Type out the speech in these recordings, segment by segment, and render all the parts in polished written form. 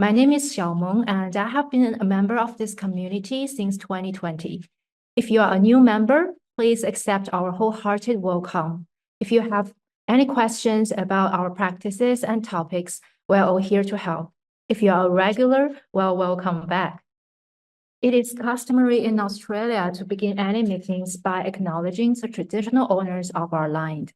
My name is Xiaomeng, and I have been a member of this community since 2020. If you are a new member, please accept our wholehearted welcome. If you have any questions about our practices and topics, we're all here to help. If you are a regular, well, welcome back. It is customary in Australia to begin any meetings by acknowledging the traditional owners of our land.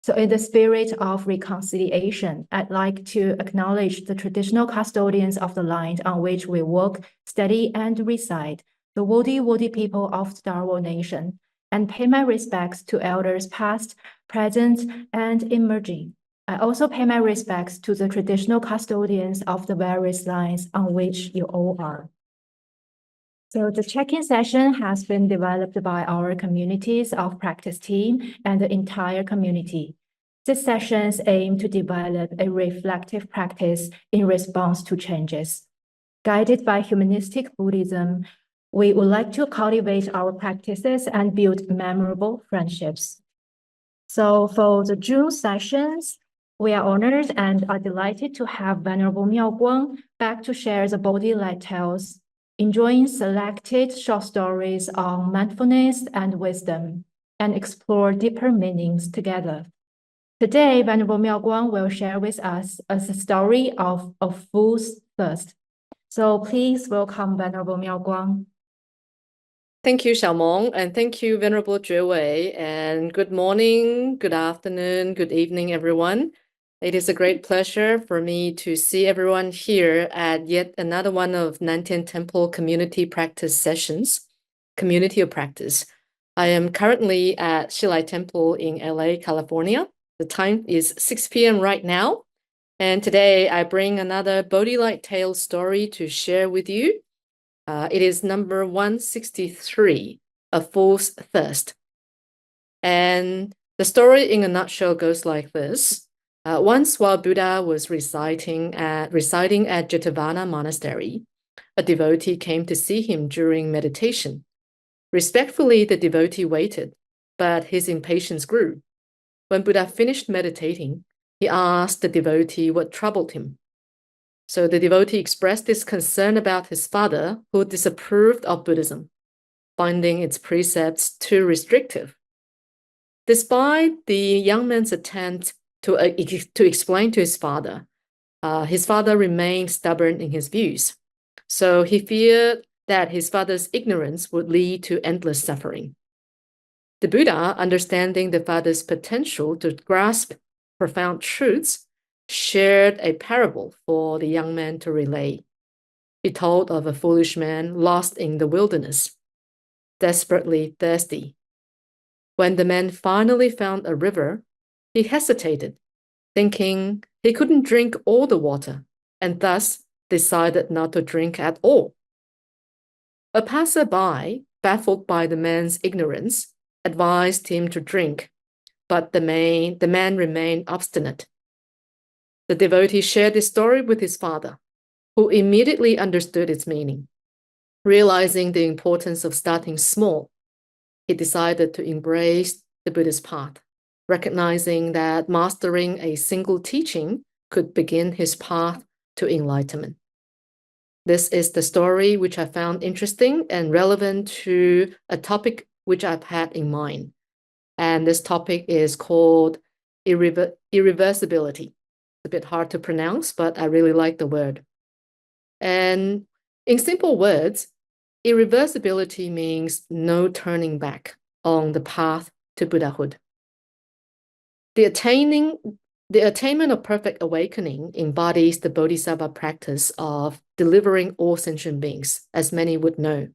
So in the spirit of reconciliation, I'd like to acknowledge the traditional custodians of the land on which we work, study, and reside, the Bodhi people of the Dharma Nation, and pay my respects to elders past, present, and emerging. I also pay my respects to the traditional custodians of the various lands on which you all are. So the check-in session has been developed by our communities of practice team and the entire community. These sessions aim to develop a reflective practice in response to changes. Guided by humanistic Buddhism, we would like to cultivate our practices and build memorable friendships. So for the June sessions, we are honored and are delighted to have Venerable Miao Guang back to share the Bodhi Light Tales, enjoying selected short stories on mindfulness and wisdom, and explore deeper meanings together. Today, Venerable Miao Guang will share with us a story of a fool's thirst. So please welcome Venerable Miao Guang. Thank you, Xiaomeng, and thank you, Venerable Wei, and good morning, good afternoon, good evening, everyone. It is a great pleasure for me to see everyone here at yet another one of Nantian Temple Community Practice Sessions, Community of Practice. I am currently at Shilai Temple in LA, California. The time is 6 p.m. right now, and today I bring another Bodhi Light Tales story to share with you. It is number 163, A Fool's Thirst. And the story in a nutshell goes like this. Once while Buddha was residing at Jetavana Monastery, a devotee came to see him during meditation. Respectfully, the devotee waited, but his impatience grew. When Buddha finished meditating, he asked the devotee what troubled him. So the devotee expressed his concern about his father, who disapproved of Buddhism, finding its precepts too restrictive. Despite the young man's attempt to explain to his father remained stubborn in his views. So he feared that his father's ignorance would lead to endless suffering. The Buddha, understanding the father's potential to grasp profound truths, shared a parable for the young man to relay. He told of a foolish man lost in the wilderness, desperately thirsty. When the man finally found a river, he hesitated, thinking he couldn't drink all the water, and thus decided not to drink at all. A passerby, baffled by the man's ignorance, advised him to drink, but the man remained obstinate. The devotee shared this story with his father, who immediately understood its meaning. Realizing the importance of starting small, he decided to embrace the Buddhist path, recognizing that mastering a single teaching could begin his path to enlightenment. This is the story which I found interesting and relevant to a topic which I've had in mind. And this topic is called irreversibility. A bit hard to pronounce, but I really like the word. And in simple words, irreversibility means no turning back on the path to Buddhahood. The attainment of perfect awakening embodies the Bodhisattva practice of delivering all sentient beings, as many would know,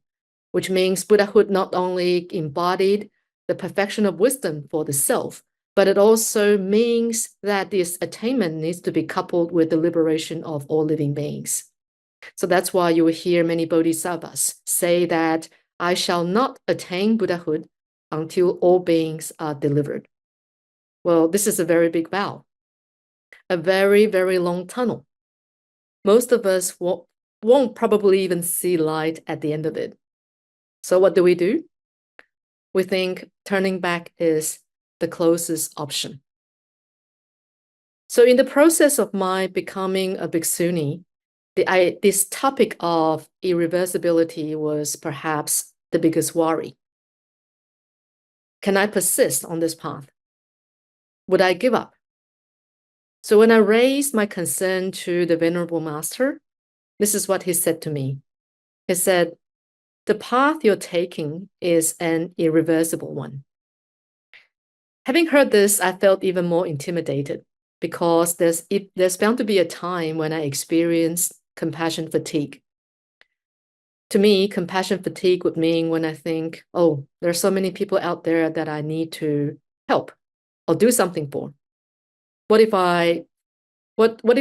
which means Buddhahood not only embodied the perfection of wisdom for the self, but it also means that this attainment needs to be coupled with the liberation of all living beings. So that's why you will hear many bodhisattvas say that I shall not attain Buddhahood until all beings are delivered. Well, this is a very big vow, a very, very long tunnel. Most of us won't probably even see light at the end of it. So what do? We think turning back is the closest option. So in the process of my becoming a bhikkhuni, this topic of irreversibility was perhaps the biggest worry. Can I persist on this path? Would I give up? So when I raised my concern to the Venerable Master, this is what he said to me. He said, the path you're taking is an irreversible one. Having heard this, I felt even more intimidated because there's bound to be a time when I experience compassion fatigue. To me, compassion fatigue would mean when I think, oh, there are so many people out there that I need to help or do something for. What if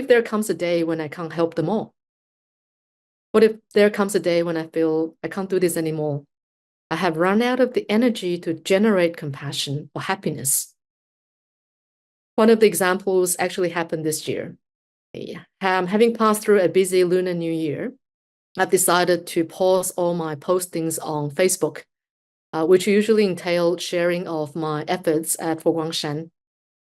there comes a day when I can't help them all? What if there comes a day when I feel I can't do this anymore? I have run out of the energy to generate compassion or happiness. One of the examples actually happened this year. Having passed through a busy Lunar New Year, I've decided to pause all my postings on Facebook, which usually entailed sharing of my efforts at Foguangshan.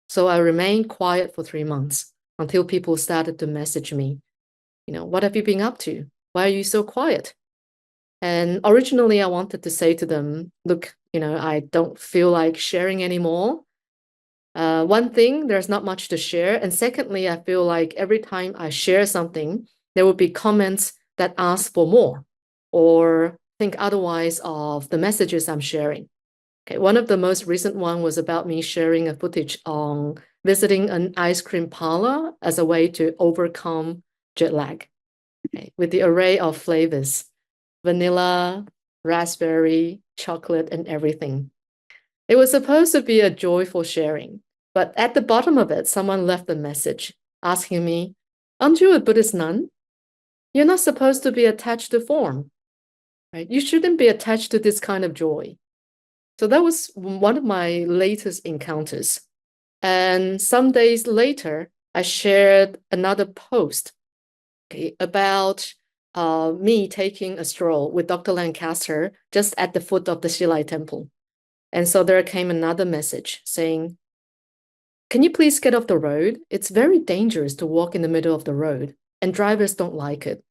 So I remained quiet for 3 months until people started to message me. What have you been up to? Why are you so quiet? And originally I wanted to say to them, look, I don't feel like sharing anymore. One thing, there's not much to share. And secondly, I feel like every time I share something, there will be comments that ask for more or think otherwise of the messages I'm sharing. Okay, one of the most recent one was about me sharing a footage on visiting an ice cream parlor as a way to overcome jet lag, okay, with the array of flavors, vanilla, raspberry, chocolate, and everything. It was supposed to be a joyful sharing, but at the bottom of it, someone left a message asking me, aren't you a Buddhist nun? You're not supposed to be attached to form, right? You shouldn't be attached to this kind of joy. So that was one of my latest encounters. And some days later, I shared another post, okay, about me taking a stroll with Dr. Lancaster just at the foot of the Shilai Temple. And so there came another message saying, can you please get off the road? It's very dangerous to walk in the middle of the road, and drivers don't like it.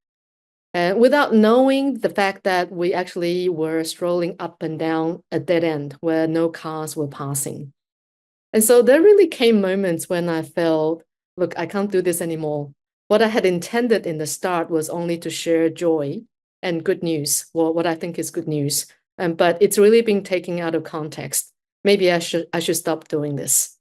Without knowing the fact that we actually were strolling up and down a dead end where no cars were passing. And so there really came moments when I felt, look, I can't do this anymore. What I had intended in the start was only to share joy and good news, well, what I think is good news. But it's really been taken out of context. Maybe I should stop doing this.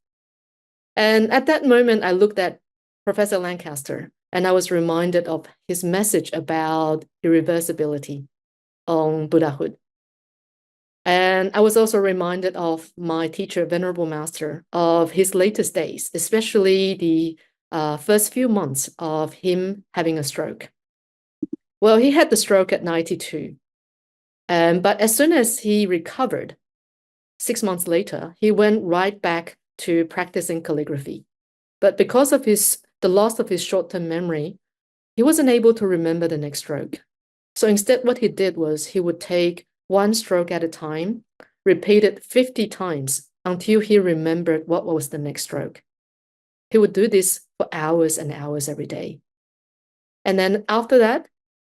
And at that moment, I looked at Professor Lancaster, and I was reminded of his message about irreversibility on Buddhahood. And I was also reminded of my teacher, Venerable Master, of his latest days, especially the first few months of him having a stroke. Well, he had the stroke at 92. But as soon as he recovered, 6 months later, he went right back to practicing calligraphy. But because of the loss of his short-term memory, he wasn't able to remember the next stroke. So instead, what he did was he would take one stroke at a time, repeat it 50 times until he remembered what was the next stroke. He would do this for hours and hours every day. And then after that,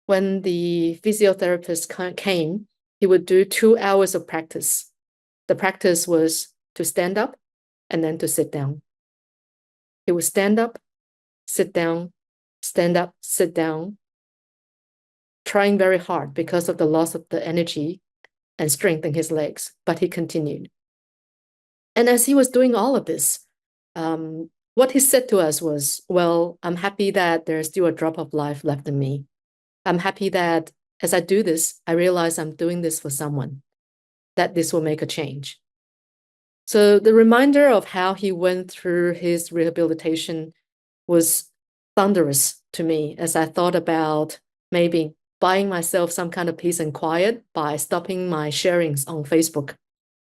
when the physiotherapist came, he would do 2 hours of practice. The practice was to stand up and then to sit down. He would stand up, sit down, stand up, sit down, trying very hard because of the loss of the energy and strength in his legs, but he continued. And as he was doing all of this, what he said to us was, well, I'm happy that there's still a drop of life left in me. I'm happy that as I do this, I realize I'm doing this for someone, that this will make a change. So the reminder of how he went through his rehabilitation was thunderous to me as I thought about maybe buying myself some kind of peace and quiet by stopping my sharings on Facebook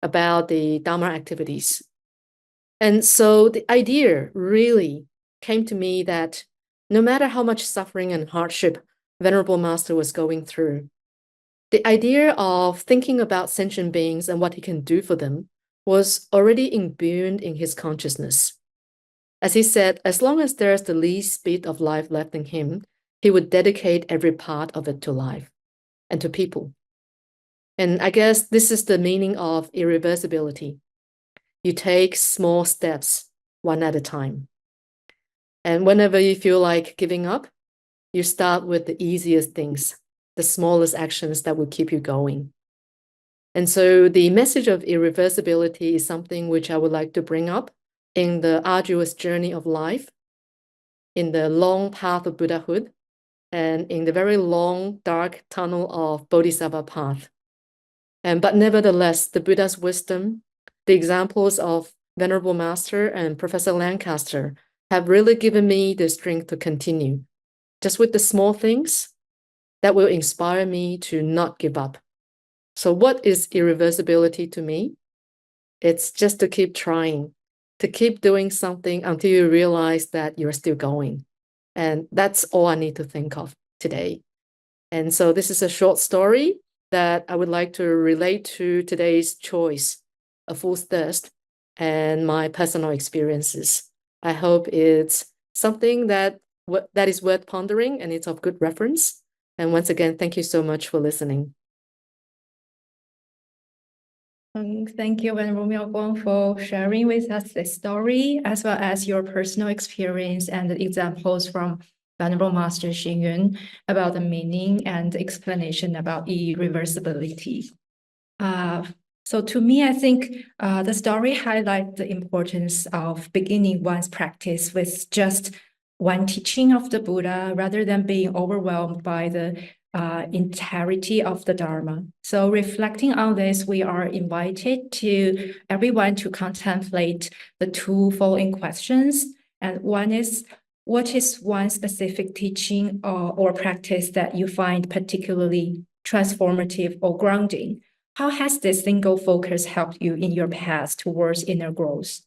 about the Dharma activities. And so the idea really came to me that no matter how much suffering and hardship Venerable Master was going through, the idea of thinking about sentient beings and what he can do for them was already imbued in his consciousness. As he said, as long as there's the least bit of life left in him, he would dedicate every part of it to life and to people. And I guess this is the meaning of irreversibility. You take small steps one at a time. And whenever you feel like giving up, you start with the easiest things, the smallest actions that will keep you going. And so the message of irreversibility is something which I would like to bring up in the arduous journey of life, in the long path of Buddhahood, and in the very long, dark tunnel of Bodhisattva path. But nevertheless, the Buddha's wisdom, the examples of Venerable Master and Professor Lancaster have really given me the strength to continue, just with the small things that will inspire me to not give up. So what is irreversibility to me? It's just to keep trying, to keep doing something until you realize that you're still going. And that's all I need to think of today. And so this is a short story that I would like to relate to today's choice, a fool's thirst, and my personal experiences. I hope it's something that is worth pondering and it's of good reference. And once again, thank you so much for listening. Thank you, Venerable Miao Guang, for sharing with us the story, as well as your personal experience and the examples from Venerable Master Xing Yun about the meaning and explanation about irreversibility. So to me, I think the story highlights the importance of beginning one's practice with just one teaching of the Buddha, rather than being overwhelmed by the entirety of the Dharma. So reflecting on this, we are invited to everyone to contemplate the two following questions. And one is, what is one specific teaching or practice that you find particularly transformative or grounding? How has this single focus helped you in your path towards inner growth?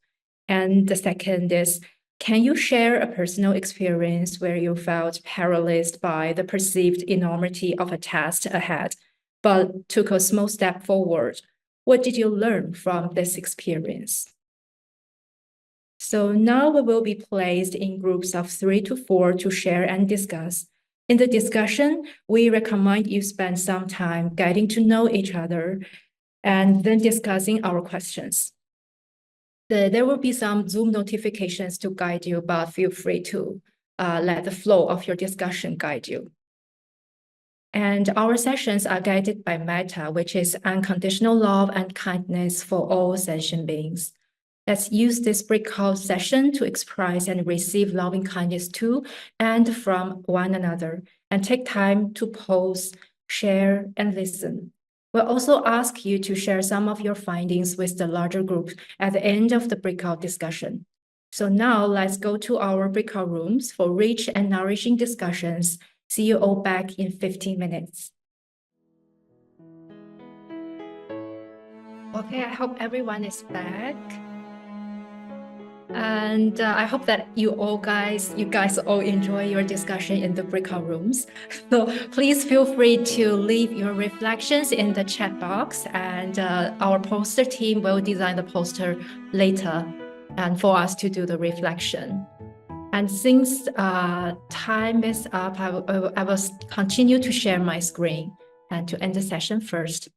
And the second is, can you share a personal experience where you felt paralyzed by the perceived enormity of a task ahead, but took a small step forward? What did you learn from this experience? So now we will be placed in groups of 3 to 4 to share and discuss. In the discussion, we recommend you spend some time getting to know each other and then discussing our questions. There will be some Zoom notifications to guide you, but feel free to let the flow of your discussion guide you. And our sessions are guided by metta, which is unconditional love and kindness for all sentient beings. Let's use this breakout session to express and receive loving kindness to and from one another, and take time to pause, share, and listen. We'll also ask you to share some of your findings with the larger group at the end of the breakout discussion. So now let's go to our breakout rooms for rich and nourishing discussions. See you all back in 15 minutes. Okay, I hope everyone is back. And I hope that you guys all enjoy your discussion in the breakout rooms. So please feel free to leave your reflections in the chat box, and our poster team will design the poster later and for us to do the reflection. And since time is up, I will continue to share my screen and to end the session first.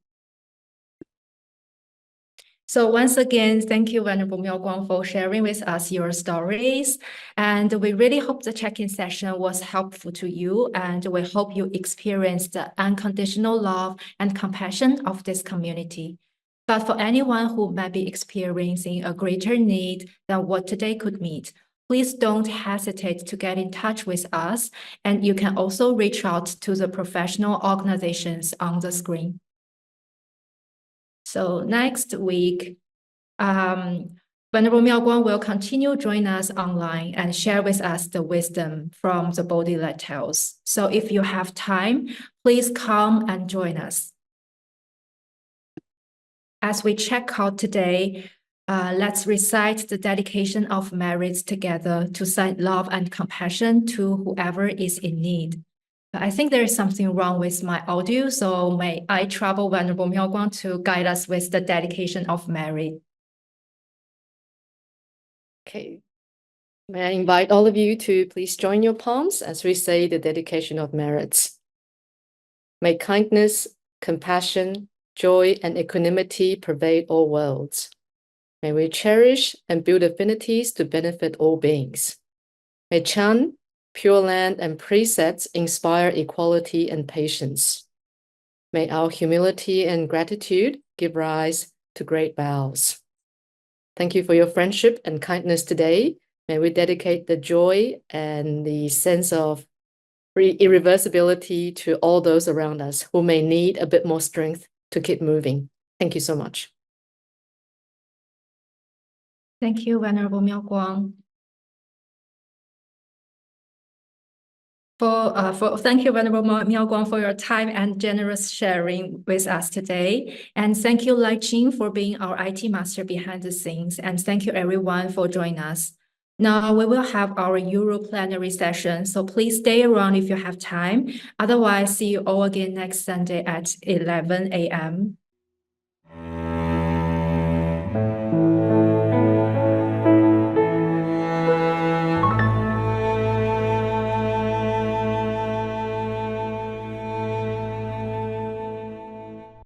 So once again, thank you, Venerable Miao Guang, for sharing with us your stories. And we really hope the check-in session was helpful to you, and we hope you experienced the unconditional love and compassion of this community. But for anyone who might be experiencing a greater need than what today could meet, please don't hesitate to get in touch with us, and you can also reach out to the professional organizations on the screen. So next week, Venerable Miao Guang will continue join us online and share with us the wisdom from the Bodhi Light Tales. So if you have time, please come and join us. As we check out today, let's recite the dedication of merits together to send love and compassion to whoever is in need. I think there is something wrong with my audio, so may I trouble Venerable Miao Guang to guide us with the dedication of merit. Okay. May I invite all of you to please join your palms as we say the dedication of merits. May kindness, compassion, joy, and equanimity pervade all worlds. May we cherish and build affinities to benefit all beings. May Chan, Pure Land, and precepts inspire equality and patience. May our humility and gratitude give rise to great vows. Thank you for your friendship and kindness today. May we dedicate the joy and the sense of irreversibility to all those around us who may need a bit more strength to keep moving. Thank you so much. Thank you, Venerable Miao Guang. Thank you, Venerable Miao Guang, for your time and generous sharing with us today. And thank you, Lai Jing, for being our IT master behind the scenes. And thank you, everyone, for joining us. Now we will have our Euro plenary session, so please stay around if you have time. Otherwise, see you all again next Sunday at 11 a.m.